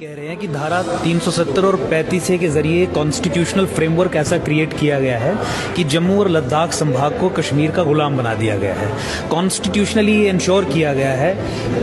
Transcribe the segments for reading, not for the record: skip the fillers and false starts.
कह रहे हैं कि धारा 370 और 35A के जरिए कॉन्स्टिट्यूशनल फ्रेमवर्क ऐसा क्रिएट किया गया है कि जम्मू और लद्दाख संभाग को कश्मीर का गुलाम बना दिया गया है। कॉन्स्टिट्यूशनली ये इंश्योर किया गया है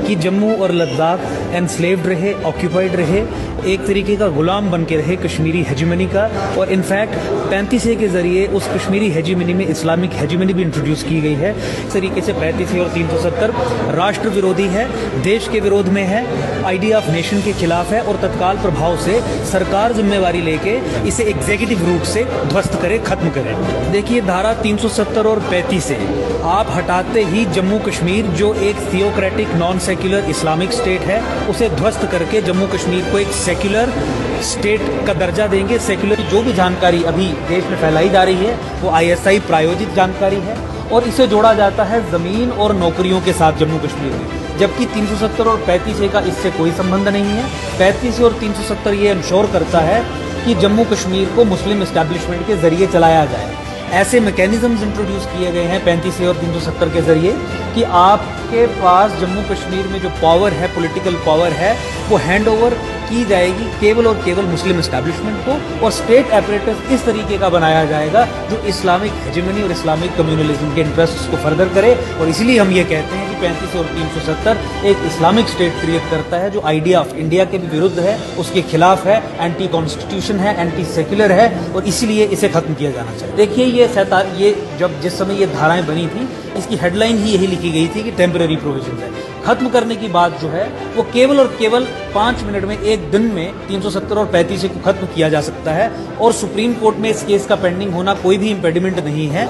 कि जम्मू और लद्दाख एनस्लेव्ड रहे, ऑक्यूपाइड रहे, एक तरीके का गुलाम बन के रहे कश्मीरी हेजिमनी का। और इनफैक्ट 35A के जरिए उस कश्मीरी हेजिमनी में इस्लामिक हेजिमनी भी इंट्रोड्यूस की गई है। इस तरीके से 35A और 370 राष्ट्र विरोधी है, देश के विरोध में है, आइडिया ऑफ नेशन के खिलाफ है और तत्काल प्रभाव से सरकार जिम्मेवारी लेके इसे एग्जीक्यूटिव रूट से ध्वस्त करे, खत्म करे। देखिए, धारा 370 और 35A आप हटाते ही जम्मू कश्मीर, जो एक theocratic non secular Islamic state है, उसे ध्वस्त करके जम्मू कश्मीर को एक सेक्युलर स्टेट का दर्जा देंगे। सेक्युलर जो भी जानकारी अभी देश में फैलाई जा रही है वो ISI प्रायोजित जानकारी है और इसे जोड़ा जाता है जमीन और नौकरियों के साथ जम्मू कश्मीर में, जबकि 370 और 35A का इससे कोई संबंध नहीं है। 35A और 370 ये इंश्योर करता है कि जम्मू कश्मीर को मुस्लिम एस्टैब्लिशमेंट के जरिए चलाया जाए। ऐसे मैकेनिज्म्स इंट्रोड्यूस किए गए हैं 35A और 370 के जरिए कि आपके पास जम्मू कश्मीर में जो पावर है, पॉलिटिकल पावर है, वो हैंड ओवर की जाएगी केवल और केवल मुस्लिम एस्टैब्लिशमेंट को, और स्टेट एपरेटस इस तरीके का बनाया जाएगा जो इस्लामिक हेजिमनी और इस्लामिक कम्युनलिज्म के इंटरेस्ट्स को फर्दर करे। और इसलिए हम ये कहते हैं कि 35 और 370 एक इस्लामिक स्टेट क्रिएट करता है जो आइडिया ऑफ इंडिया के भी विरुद्ध है, उसके खिलाफ है, एंटी कॉन्स्टिट्यूशन है, एंटी सेक्युलर है, और इसीलिए इसे खत्म किया जाना चाहिए। देखिए, ये जब जिस समय ये धाराएं बनी थी, इसकी हेडलाइन ही यही लिखी गई थी कि टेम्पररी प्रोविजन है। खत्म करने की बात जो है वो केवल और केवल 5 मिनट में, एक दिन में 370 और 35A को खत्म किया जा सकता है और सुप्रीम कोर्ट में इस केस का पेंडिंग होना कोई भी इम्पेडिमेंट नहीं है।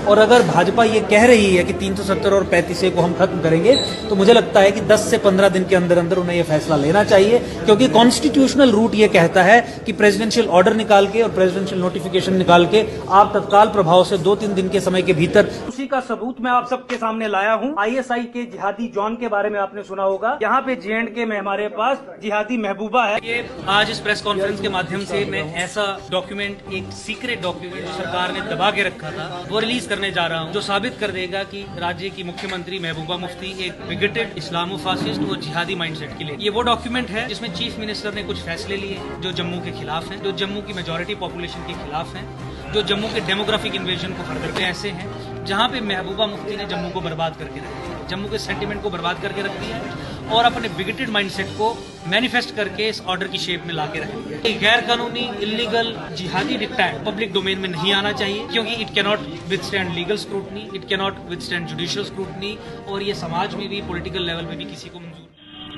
और अगर भाजपा ये कह रही है कि 370 और 35A को हम खत्म करेंगे, तो मुझे लगता है कि 10 से 15 दिन के अंदर अंदर उन्हें ये फैसला लेना चाहिए, क्योंकि कॉन्स्टिट्यूशनल रूट ये कहता है कि प्रेसिडेंशियल ऑर्डर निकाल के और प्रेसिडेंशियल नोटिफिकेशन निकाल के आप तत्काल प्रभाव से 2-3 दिन के समय के भीतर, उसी का सबूत मैं आप सबके सामने लाया हूँ। ISI के जिहादी जॉन के बारे में आपने सुना होगा। यहाँ पे J&K में हमारे पास जिहादी महबूबा है। ये आज इस प्रेस कॉन्फ्रेंस के माध्यम से मैं ऐसा डॉक्यूमेंट, एक सीक्रेट डॉक्यूमेंट जो सरकार ने दबा के रखा था, वो रिलीज करने जा रहा हूं, जो साबित कर देगा कि राज्य की मुख्यमंत्री महबूबा मुफ्ती एक बिगेटेड इस्लामो फासिस्ट और जिहादी माइंडसेट के लिए। ये वो डॉक्यूमेंट है जिसमें चीफ मिनिस्टर ने कुछ फैसले लिए जो जम्मू के खिलाफ हैं, जो जम्मू की मेजॉरिटी पॉपुलेशन के खिलाफ हैं, जो जम्मू के डेमोग्राफिक इन्वेजन को फर्दर पे ऐसे हैं जहां पे महबूबा मुफ्ती ने जम्मू को बर्बाद करके रख दिया, जम्मू के सेंटिमेंट को बर्बाद करके रख दिया है और अपने बिगेटेड माइंडसेट को मैनिफेस्ट करके इस ऑर्डर की शेप में लाके रख दिया। गैर कानूनी, इलीगल, जिहादी डिक्टेट पब्लिक डोमेन में नहीं आना चाहिए, क्योंकि it can not withstand legal scrutiny, it can not withstand judicial scrutiny, और ये समाज में भी, पॉलिटिकल लेवल में भी किसी को मंजूर।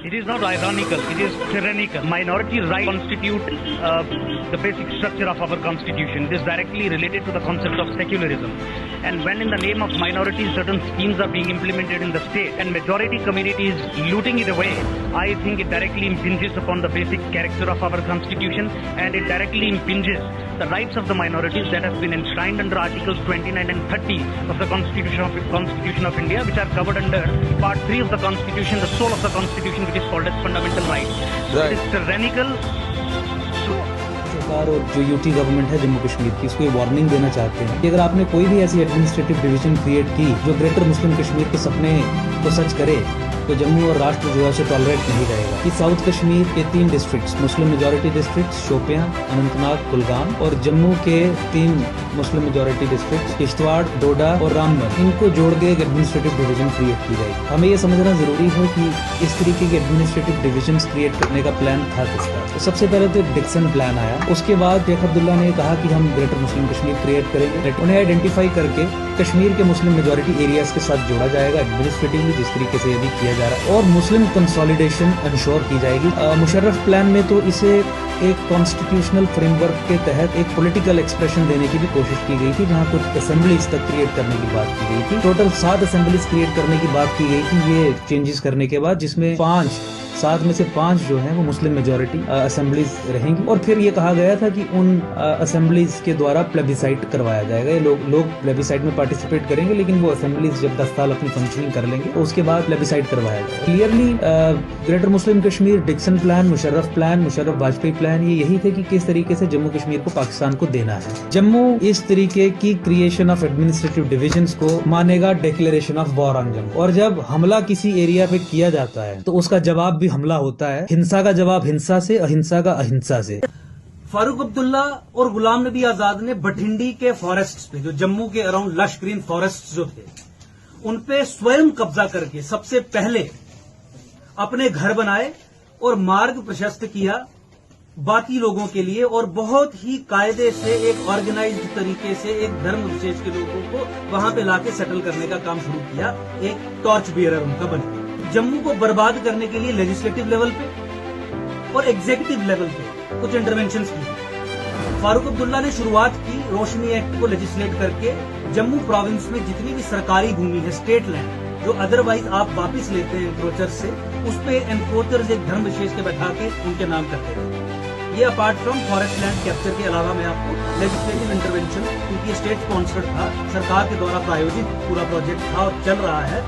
It is not ironical, it is tyrannical. Minority rights constitute the basic structure of our constitution. It is directly related to the concept of secularism. And when in the name of minorities certain schemes are being implemented in the state and majority communities looting it away, I think it directly impinges upon the basic character of our constitution, and it directly impinges the rights of the minorities that have been enshrined under Articles 29 and 30 of the Constitution of India, which are covered under Part 3 of the Constitution, the soul of the Constitution, which is called as fundamental rights. Right. It is tyrannical. सरकार और जो UT government है जम्मू कश्मीर की, इसको ये warning देना चाहते हैं कि अगर आपने कोई भी ऐसी एडमिनिस्ट्रेटिव डिवीजन क्रिएट की जो ग्रेटर मुस्लिम कश्मीर के सपने को सच करे, तो जम्मू और राष्ट्र जो है उसे टॉलरेट नहीं रहेगा। कि साउथ कश्मीर के 3 districts, Muslim majority districts Shopian, Anantnag, Kulgam, और जम्मू के 3 मुस्लिम मेजॉरिटी डिस्ट्रिक्ट्स किश्तवाड़, डोडा और रामबन, इनको जोड़ के एक एडमिनिस्ट्रेटिव डिवीजन क्रिएट की जाएगी। हमें ये समझना जरूरी है कि इस तरीके के एडमिनिस्ट्रेटिव डिविजन क्रिएट करने का प्लान था किसका। तो सबसे पहले तो डिक्सन प्लान आया, उसके बाद शेख अब्दुल्ला ने कहा कि हम ग्रेटर मुस्लिम कश्मीर क्रिएट करेंगे। उन्हें आइडेंटिफाई करके कश्मीर के मुस्लिम मेजॉरिटी एरियाज के साथ जोड़ा जाएगा एडमिनिस्ट्रेटिवली, जिस तरीके से ये भी किया जा रहा है, और मुस्लिम कंसोलिडेशन इंश्योर की जाएगी। मुशर्रफ प्लान में तो इसे एक कॉन्स्टिट्यूशनल फ्रेमवर्क के तहत एक पॉलिटिकल एक्सप्रेशन देने की भी कोशिश की गई थी, जहां कुछ असेंबलीज तक क्रिएट करने की बात की गई थी। टोटल 7 असेंबलीज क्रिएट करने की बात की गई थी ये चेंजेस करने के बाद, जिसमें 7 में से 5 जो हैं वो मुस्लिम मेजॉरिटी असेंबलीज रहेंगी। और फिर ये कहा गया था कि उन असेंबलीज के द्वारा प्लेबिसाइट करवाया जाएगा। ये लोग प्लेबिसाइट में पार्टिसिपेट करेंगे, लेकिन वो असेंबलीज जब 10 साल अपनी फंक्शनिंग कर लेंगे तो उसके बाद प्लेबिसाइट करवाया जाएगा। Clearly greater Muslim Kashmir, Dixon plan, Musharraf Vajpayee plan, ये यही थे कि किस तरीके से जम्मू कश्मीर को पाकिस्तान को देना है। जम्मू इस तरीके की क्रिएशन ऑफ एडमिनिस्ट्रेटिव डिविजन्स को मानेगा declaration of war on Jammu, और जब हमला किसी एरिया पे किया जाता है तो उसका जवाब भी भी हमला होता है, हिंसा का जवाब हिंसा से, अहिंसा का अहिंसा से। फारूक अब्दुल्ला और गुलाम नबी आजाद ने भटिंडी के फॉरेस्ट्स पे, जो जम्मू के अराउंड लश ग्रीन फॉरेस्ट्स जो थे, उन पे स्वयं कब्जा करके सबसे पहले अपने घर बनाए और मार्ग प्रशस्त किया बाकी लोगों के लिए, और बहुत ही कायदे से एक ऑर्गेनाइज्ड तरीके से एक धर्म विशेष के लोगों को वहां पे लाके सेटल करने का काम शुरू किया, एक टॉर्च बियरर उनका बन। जम्मू को बर्बाद करने के लिए लेजिस्लेटिव लेवल पे और एग्जीक्यूटिव लेवल पे कुछ इंटरवेंशंस की। फारूक अब्दुल्ला ने शुरुआत की रोशनी एक्ट को लेजिस्लेट करके जम्मू प्रोविंस में जितनी भी सरकारी भूमि है, स्टेट लैंड, जो अदरवाइज आप वापिस लेते हैं एनक्रोचर से, उस पे एनक्रोचर्स एक धर्म विशेष के बैठा के उनके नाम करते थे। ये apart from forest land capture के अलावा मैं आपको लेजिस्लेटिव इंटरवेंशन, क्योंकि स्टेट स्पॉन्सर्ड था, सरकार के द्वारा प्रायोजित पूरा प्रोजेक्ट था और चल रहा है,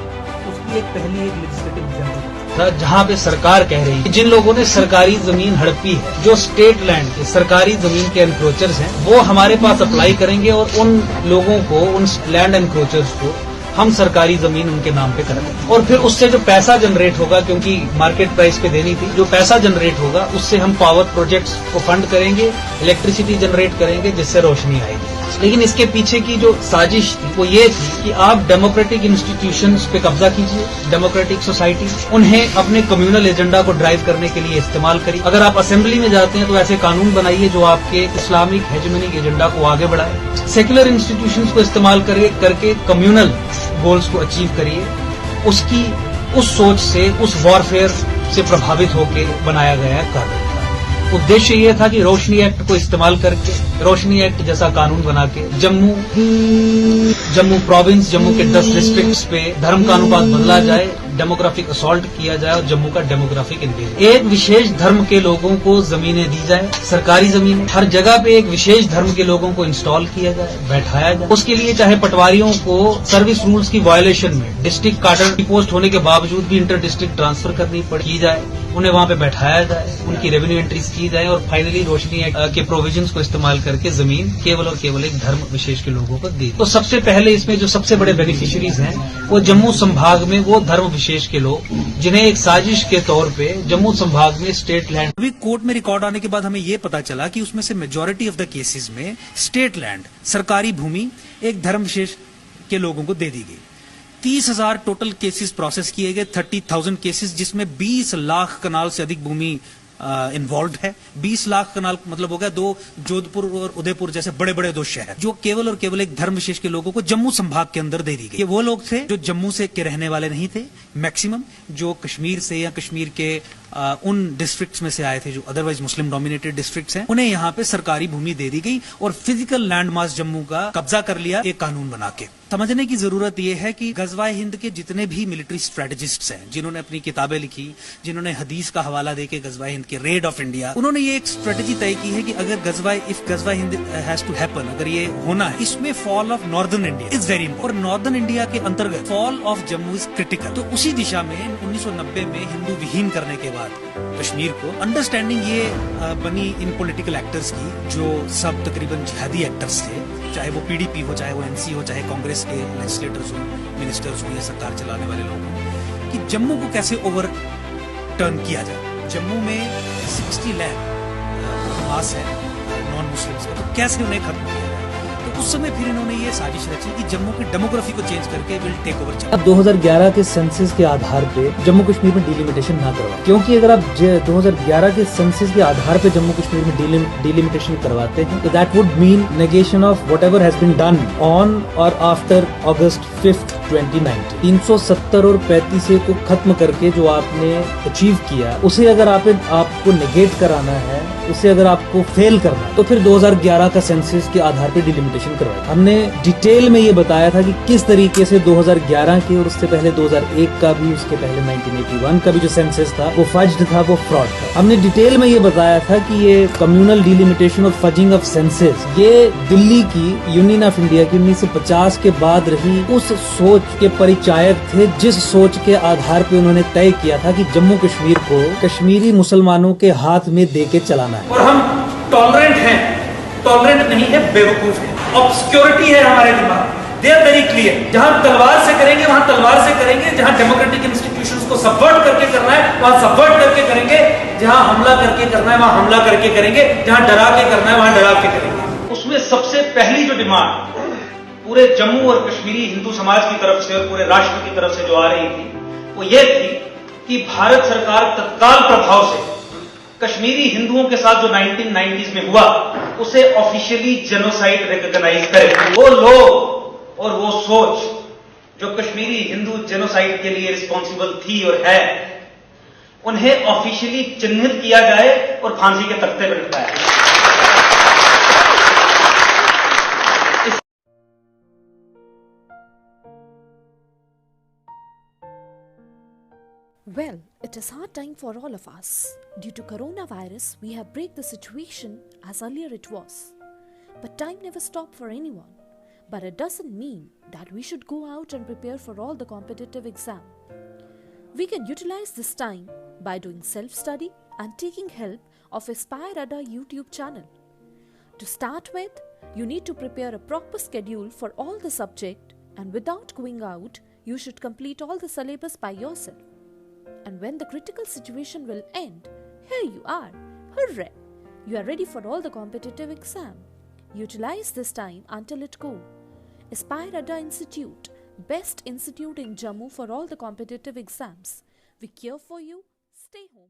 उसकी एक पहली एक लेजिस्लेटिव एग्जाम्पल था, जहां पे सरकार कह रही है जिन लोगों ने सरकारी जमीन हड़पी है, जो स्टेट लैंड के सरकारी जमीन के एनक्रोचर्स हैं, वो हमारे पास अप्लाई करेंगे और उन लोगों को, उन लैंड एनक्रोचर्स को हम सरकारी जमीन उनके नाम पे करेंगे। और फिर उससे जो पैसा जनरेट होगा, क्योंकि मार्केट प्राइस पे देनी थी, जो पैसा जनरेट होगा उससे हम पावर प्रोजेक्ट्स को फंड करेंगे, इलेक्ट्रिसिटी जनरेट करेंगे, जिससे रोशनी आएगी। लेकिन इसके पीछे की जो साजिश थी वो ये थी कि आप डेमोक्रेटिक इंस्टीट्यूशंस पे कब्जा कीजिए, डेमोक्रेटिक सोसाइटी, उन्हें अपने कम्युनल एजेंडा को ड्राइव करने के लिए इस्तेमाल करिए। अगर आप असेंबली में जाते हैं तो ऐसे कानून बनाइए जो आपके इस्लामिक हेजेमनिक एजेंडा को आगे बढ़ाए। सेक्युलर इंस्टीट्यूशंस को इस्तेमाल करके कम्युनल गोल्स को अचीव करिए। उसकी उस सोच से, उस वॉरफेयर से प्रभावित होकर बनाया गया कानून। उद्देश्य ये था कि रोशनी एक्ट को इस्तेमाल करके, रोशनी एक्ट जैसा कानून बना के जम्मू प्रोविंस, जम्मू के 10 डिस्ट्रिक्ट्स पे धर्म का अनुपात बदला जाए, डेमोग्राफिक असॉल्ट किया जाए और जम्मू का डेमोग्राफिक इन्वेजन। एक विशेष धर्म के लोगों को जमीनें दी जाए, सरकारी जमीनें, हर जगह पे एक विशेष धर्म के लोगों को इंस्टॉल किया जाए, बैठाया जाए। उसके लिए चाहे पटवारियों को सर्विस रूल्स की वायलेशन में डिस्ट्रिक्ट कार्डर की पोस्ट होने के बावजूद भी इंटर डिस्ट्रिक्ट ट्रांसफर करनी की जाए, उन्हें वहां पे बैठाया जाए, उनकी रेवेन्यू एंट्रीज की जाए और फाइनली रोशनी एक्ट के प्रोविजंस को इस्तेमाल करके जमीन केवल और केवल एक धर्म विशेष के लोगों को दी। तो सबसे पहले इसमें जो सबसे बड़े बेनिफिशियरीज हैं वो जम्मू संभाग में वो धर्म विशेष के लोग, जिन्हें एक साजिश के तौर पे जम्मू संभाग में स्टेट लैंड। अभी कोर्ट में रिकॉर्ड आने के बाद हमें ये पता चला कि उसमें से मेजॉरिटी ऑफ द केसेस में स्टेट लैंड, सरकारी भूमि एक धर्म विशेष के लोगों को दे दी गई। 30,000 टोटल केसेस प्रोसेस किए गए, 30,000 केसेस, जिसमें 20 लाख कनाल से अधिक भूमि इन्वॉल्व है। 20 लाख कनाल मतलब हो गया 2 जोधपुर और उदयपुर जैसे बड़े बड़े 2 शहर, जो केवल और केवल एक धर्म विशेष के लोगों को जम्मू संभाग के अंदर दे दी गई। ये वो लोग थे जो जम्मू से के रहने वाले नहीं थे, मैक्सिमम जो कश्मीर से या कश्मीर के उन डिस्ट्रिक्ट्स में से आए थे जो अदरवाइज मुस्लिम डोमिनेटेड डिस्ट्रिक्ट्स हैं, उन्हें यहाँ पे सरकारी भूमि दे दी गई और फिजिकल लैंड मास जम्मू का कब्जा कर लिया एक कानून बना के। समझने की जरूरत यह है कि गजवाए हिंद के जितने भी मिलिट्री स्ट्रेटेजिस्ट्स हैं, जिन्होंने अपनी किताबें लिखी, जिन्होंने हदीस का हवाला देके गजवाए हिंद के रेड ऑफ इंडिया, उन्होंने ये एक स्ट्रेटेजी तय की है कि अगर गजवाए हिंद हैज टू हैपन, अगर ये होना है, इसमें fall of northern India is very important और नॉर्दर्न इंडिया के अंतर्गत fall of Jammu is critical. तो उसी दिशा में 1990 में हिंदू विहीन करने के बाद कश्मीर को अंडरस्टैंडिंग ये बनी इन पॉलिटिकल एक्टर्स की, जो सब तकरीबन जिहादी एक्टर्स थे, चाहे वो पीडीपी हो, चाहे वो एनसी हो, चाहे कांग्रेस के लेजिस्लेटर्स हो, मिनिस्टर्स हो या सरकार चलाने वाले लोग हो, कि जम्मू को कैसे ओवर टर्न किया जाए। जम्मू में 60 लाख मास है नॉन मुस्लिम्स का, तो कैसे उन्हें खत्म किया जाए। तो उस समय फिर इन्होंने ये साजिश रची कि जम्मू की डेमोग्राफी को चेंज करके विल टेक ओवर। अब 2011 के सेंसस के आधार पे जम्मू कश्मीर में डिलिमिटेशन ना करवाएं, क्योंकि अगर आप 2011 के सेंसस के आधार पे जम्मू कश्मीर में डिलिमिटेशन करवाते हैं तो that would mean negation of whatever has been done on और आफ्टर August 5th 2019। 370 और 35 को खत्म करके जो आपने अचीव किया, उसे अगर आपको नेगेट कराना है, उसे अगर आपको फेल करना है, तो फिर 2011 का सेंसस के आधार पे डिलिमिटेशन करवाया। हमने डिटेल में ये बताया था कि किस तरीके से 2011 के और उससे पहले 2001 का भी, उसके पहले 1981 का भी जो सेंसस था वो फज्ड था, वो फ्रॉड था। हमने डिटेल में ये बताया था कि ये कम्युनल डिलिमिटेशन और फजिंग ऑफ सेंसस ये दिल्ली की, यूनियन ऑफ इंडिया की 1950 के बाद रही उस सोच के परिचायक थे, जिस सोच के आधार पे उन्होंने तय किया था कि जम्मू कश्मीर को कश्मीरी मुसलमानों के हाथ में देके चलाना है। और हम टॉलरेंट हैं, टॉलरेंट नहीं है, बेवकूफ है, ऑब्सक्योरिटी है हमारे दिमाग में। They are very clear. जहां तलवार से करेंगे वहां तलवार से करेंगे, जहां डेमोक्रेटिक इंस्टीट्यूशंस को सबवर्ट करके करना है वहां सबवर्ट करके करेंगे, जहां हमला करके करना है वहां हमला करके करेंगे, जहां डरा के करना है वहां डरा के करेंगे। उसमें सबसे पहली जो डिमांड पूरे जम्मू और कश्मीरी हिंदू समाज की तरफ से और पूरे राष्ट्र की तरफ से जो आ रही थी वो ये थी कि भारत सरकार तत्काल प्रभाव से कश्मीरी हिंदुओं के साथ जो 1990s में हुआ उसे ऑफिशियली जेनोसाइड रिकॉग्नाइज करे। वो लोग और वो सोच जो कश्मीरी हिंदू जेनोसाइड के लिए रिस्पॉन्सिबल थी और है, उन्हें ऑफिशियली चिन्हित किया जाए और फांसी के तख्ते पर लटकाया जाए। Well, it is hard time for all of us. Due to coronavirus, we have break the situation as earlier it was. But time never stopped for anyone. But it doesn't mean that we should go out and prepare for all the competitive exam. We can utilize this time by doing self-study and taking help of Aspire Adda YouTube channel. To start with, you need to prepare a proper schedule for all the subject, and without going out, you should complete all the syllabus by yourself. And when the critical situation will end, here you are. Hooray! You are ready for all the competitive exam. Utilize this time until it go. Aspire Adda Institute, best institute in Jammu for all the competitive exams. We care for you. Stay home.